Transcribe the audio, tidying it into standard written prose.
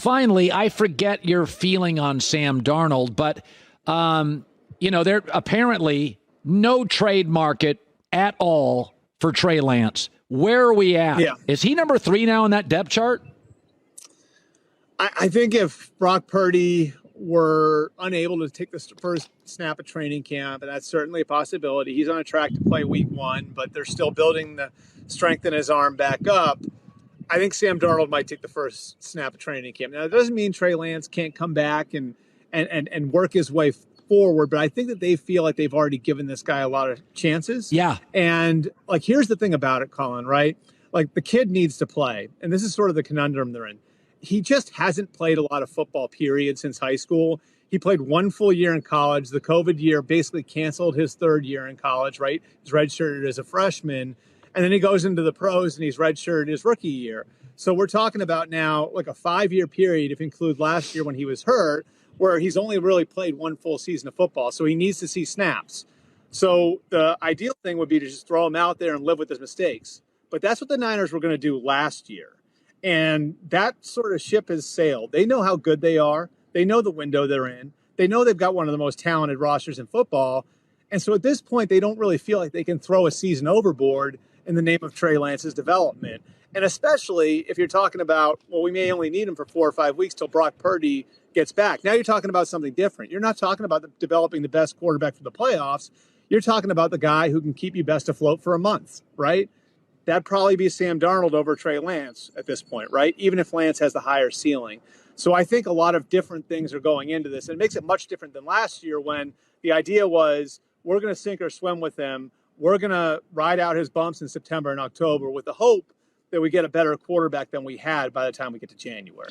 finally, I forget your feeling on Sam Darnold, but, there apparently no trade market at all for Trey Lance. Where are we at? Yeah. Is he number 3 now in that depth chart? I think if Brock Purdy were unable to take the first snap of training camp, and that's certainly a possibility, he's on a track to play week 1, but they're still building the strength in his arm back up. I think Sam Darnold might take the first snap of training camp. Now, it doesn't mean Trey Lance can't come back and work his way forward, but I think that they feel like they've already given this guy a lot of chances. Yeah. And here's the thing about it, Colin, right? The kid needs to play. And this is sort of the conundrum they're in. He just hasn't played a lot of football, period, since high school. He played 1 full year in college. The COVID year basically canceled his 3rd year in college, right? He's redshirted as a freshman. And then he goes into the pros and he's redshirted his rookie year. So we're talking about now a 5-year period, if you include last year when he was hurt, where he's only really played 1 full season of football. So he needs to see snaps. So the ideal thing would be to just throw him out there and live with his mistakes. But that's what the Niners were going to do last year. And that sort of ship has sailed. They know how good they are. They know the window they're in. They know they've got one of the most talented rosters in football. And so at this point, they don't really feel like they can throw a season overboard in the name of Trey Lance's development. And especially if you're talking about, well, we may only need him for 4 or 5 weeks till Brock Purdy gets back. Now you're talking about something different. You're not talking about developing the best quarterback for the playoffs. You're talking about the guy who can keep you best afloat for a month, right? That'd probably be Sam Darnold over Trey Lance at this point, right? Even if Lance has the higher ceiling. So I think a lot of different things are going into this. And it makes it much different than last year when the idea was we're going to sink or swim with him. We're going to ride out his bumps in September and October with the hope that we get a better quarterback than we had by the time we get to January.